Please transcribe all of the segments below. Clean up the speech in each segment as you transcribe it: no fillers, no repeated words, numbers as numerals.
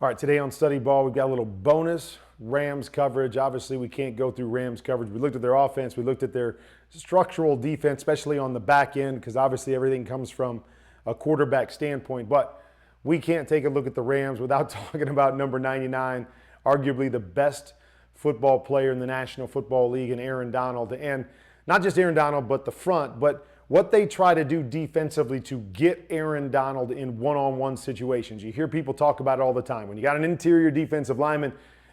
All right, today on Study Ball, we've got a little bonus Rams coverage. Obviously, we can't go through Rams coverage. We looked at their offense. We looked at their structural defense, especially on the back end, because obviously everything comes from a quarterback standpoint. But we can't take a look at the Rams without talking about number 99, arguably the best football player in the National Football League, and Aaron Donald. And not just Aaron Donald, but the front, but what they try to do defensively to get Aaron Donald in one-on-one situations. You hear people talk about it all the time. When you got an interior defensive lineman,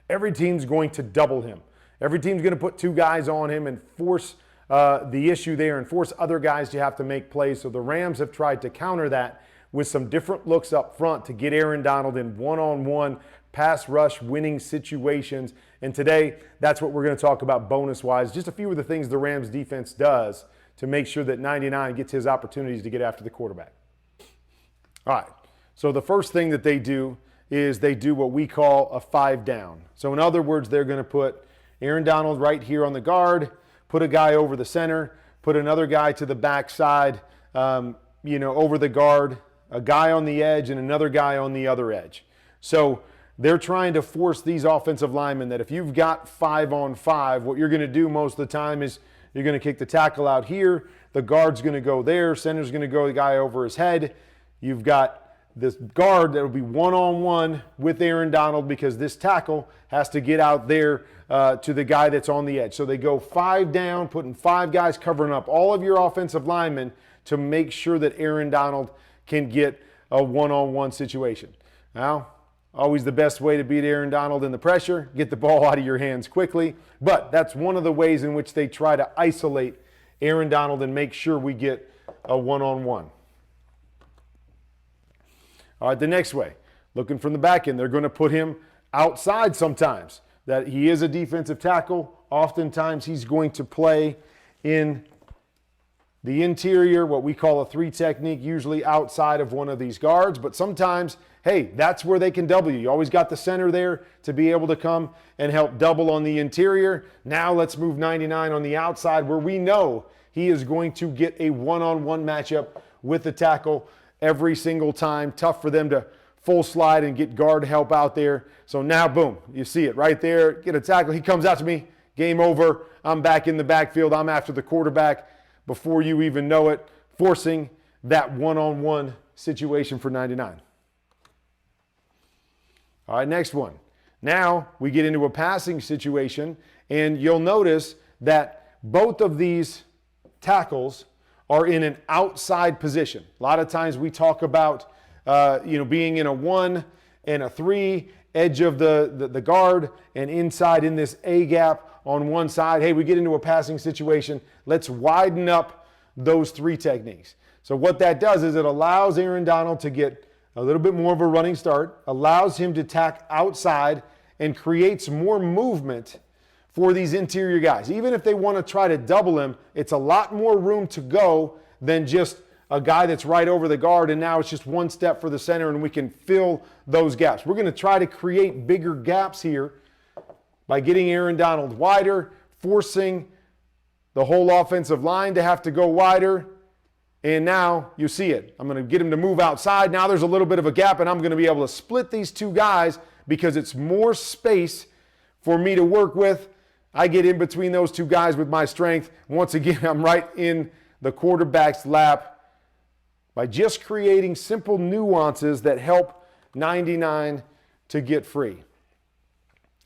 every team's going to double him. Every team's going to put two guys on him and force the issue there and force other guys to have to make plays. So the Rams have tried to counter that with some different looks up front to get Aaron Donald in one-on-one pass rush winning situations. And today, that's what we're going to talk about bonus-wise. Just a few of the things the Rams defense does to make sure that 99 gets his opportunities to get after the quarterback. All right, so the first thing that they do is they do what we call a 5 down. So in other words, they're going to put Aaron Donald right here on the guard, put a guy over the center, put another guy to the backside, over the guard, a guy on the edge, and another guy on the other edge. So they're trying to force these offensive linemen that if you've got 5-on-5, what you're going to do most of the time is you're going to kick the tackle out here. The guard's going to go there. Center's going to go the guy over his head. You've got this guard that will be one-on-one with Aaron Donald because this tackle has to get out there to the guy that's on the edge. So they go 5 down, putting 5 guys covering up all of your offensive linemen to make sure that Aaron Donald can get a one-on-one situation. Now, always the best way to beat Aaron Donald in the pressure, get the ball out of your hands quickly. But that's one of the ways in which they try to isolate Aaron Donald and make sure we get a one-on-one. All right, the next way, looking from the back end, they're going to put him outside sometimes. That he is a defensive tackle. Oftentimes he's going to play in the interior, what we call a 3 technique, usually outside of one of these guards. But sometimes, hey, that's where they can double you. You always got the center there to be able to come and help double on the interior. Now let's move 99 on the outside where we know he is going to get a one-on-one matchup with the tackle every single time. Tough for them to full slide and get guard help out there. So now, boom, you see it right there. Get a tackle. He comes out to me. Game over. I'm back in the backfield. I'm after the quarterback before you even know it, forcing that one-on-one situation for 99. All right, next one. Now we get into a passing situation, and you'll notice that both of these tackles are in an outside position. A lot of times we talk about being in a 1 and a 3, edge of the guard, and inside in this A gap on one side. Hey, we get into a passing situation. Let's widen up those 3 techniques. So what that does is it allows Aaron Donald to get a little bit more of a running start, allows him to tack outside, and creates more movement for these interior guys. Even if they want to try to double him, it's a lot more room to go than just a guy that's right over the guard, and now it's just one step for the center, and we can fill those gaps. We're going to try to create bigger gaps here by getting Aaron Donald wider, forcing the whole offensive line to have to go wider. And now you see it. I'm going to get him to move outside. Now there's a little bit of a gap, and I'm going to be able to split these 2 guys because it's more space for me to work with. I get in between those 2 guys with my strength. Once again, I'm right in the quarterback's lap by just creating simple nuances that help 99 to get free.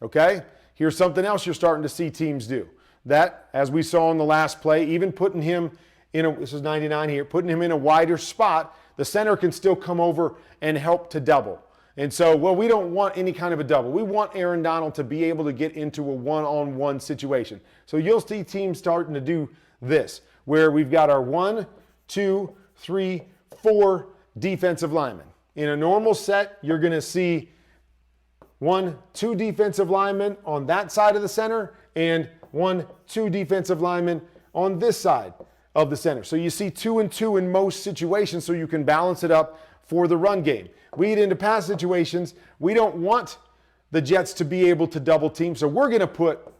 Okay? Here's something else you're starting to see teams do. That, as we saw in the last play, even putting him this is 99 here, putting him in a wider spot, the center can still come over and help to double. And so, we don't want any kind of a double. We want Aaron Donald to be able to get into a one-on-one situation. So you'll see teams starting to do this, where we've got our 1, 2, 3, 4 defensive linemen. In a normal set, you're going to see 1, 2 defensive linemen on that side of the center and 1, 2 defensive linemen on this side of the center. So you see 2 and 2 in most situations so you can balance it up for the run game. We get into pass situations. We don't want the Jets to be able to double team, so we're going to put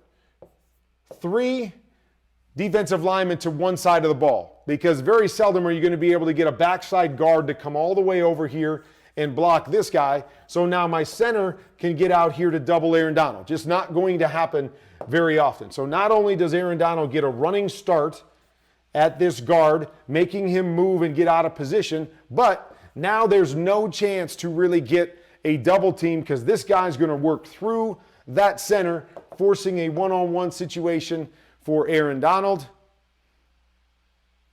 3 defensive linemen to one side of the ball because very seldom are you going to be able to get a backside guard to come all the way over here and block this guy. So now my center can get out here to double Aaron Donald. Just not going to happen very often. So not only does Aaron Donald get a running start at this guard, making him move and get out of position, but now there's no chance to really get a double team because this guy's going to work through that center, forcing a one-on-one situation for Aaron Donald.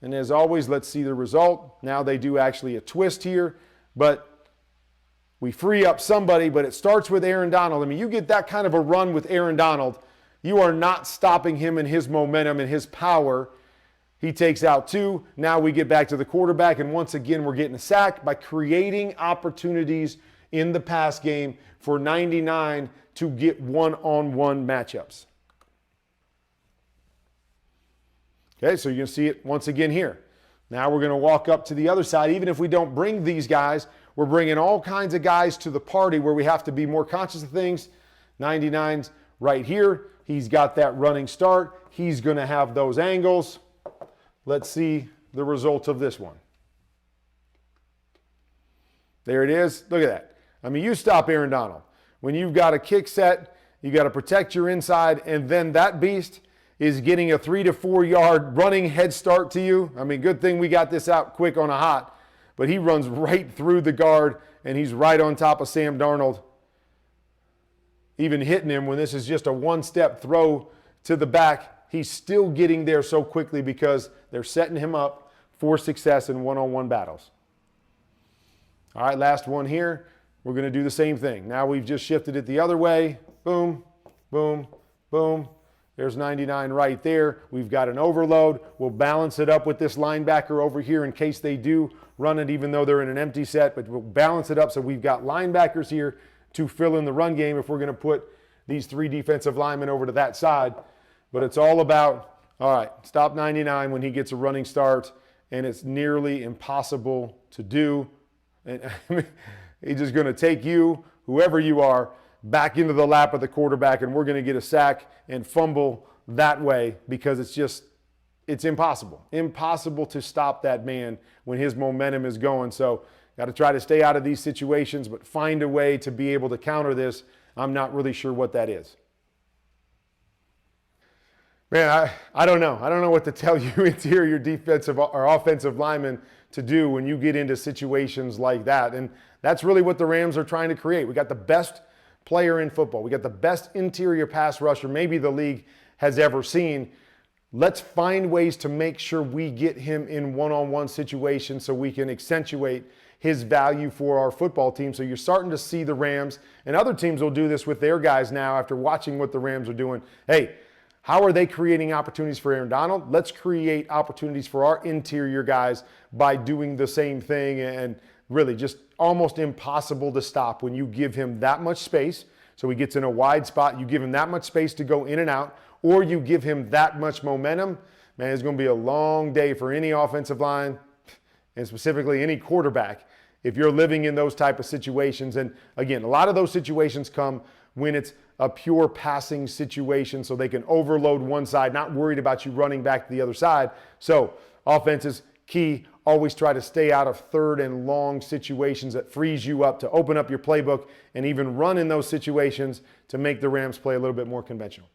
And as always, let's see the result. Now they do actually a twist here, but we free up somebody, but it starts with Aaron Donald. I mean, you get that kind of a run with Aaron Donald, you are not stopping him in his momentum and his power. He takes out 2. Now we get back to the quarterback, and once again, we're getting a sack by creating opportunities in the pass game for 99 to get one-on-one matchups. Okay, so you're going to see it once again here. Now we're going to walk up to the other side. Even if we don't bring these guys, we're bringing all kinds of guys to the party where we have to be more conscious of things. 99's right here. He's got that running start. He's going to have those angles. Let's see the result of this one. There it is. Look at that. I mean, you stop Aaron Donald. When you've got a kick set, you got to protect your inside, and then that beast is getting a 3 to 4 yard running head start to you. I mean, good thing we got this out quick on a hot, but he runs right through the guard, and he's right on top of Sam Darnold, even hitting him when this is just a one-step throw to the back. He's still getting there so quickly because they're setting him up for success in one-on-one battles. All right, last one here. We're going to do the same thing. Now we've just shifted it the other way. Boom, boom, boom. There's 99 right there. We've got an overload. We'll balance it up with this linebacker over here in case they do run it even though they're in an empty set, but we'll balance it up so we've got linebackers here to fill in the run game if we're going to put these 3 defensive linemen over to that side. But it's all about, all right, stop 99 when he gets a running start, and it's nearly impossible to do. And he's just going to take you, whoever you are, back into the lap of the quarterback, and we're going to get a sack and fumble that way because it's impossible. Impossible to stop that man when his momentum is going. So got to try to stay out of these situations, but find a way to be able to counter this. I'm not really sure what that is. Man, I don't know. I don't know what to tell you interior defensive or offensive linemen to do when you get into situations like that. And that's really what the Rams are trying to create. We got the best player in football. We got the best interior pass rusher maybe the league has ever seen. Let's find ways to make sure we get him in one-on-one situations so we can accentuate his value for our football team. So you're starting to see the Rams, and other teams will do this with their guys now after watching what the Rams are doing. Hey, how are they creating opportunities for Aaron Donald? Let's create opportunities for our interior guys by doing the same thing, and really just almost impossible to stop when you give him that much space. So he gets in a wide spot, you give him that much space to go in and out, or you give him that much momentum. Man, it's going to be a long day for any offensive line, and specifically any quarterback, if you're living in those type of situations. And again, a lot of those situations come when it's a pure passing situation so they can overload one side, not worried about you running back to the other side. So offense is key. Always try to stay out of third and long situations that frees you up to open up your playbook and even run in those situations to make the Rams play a little bit more conventional.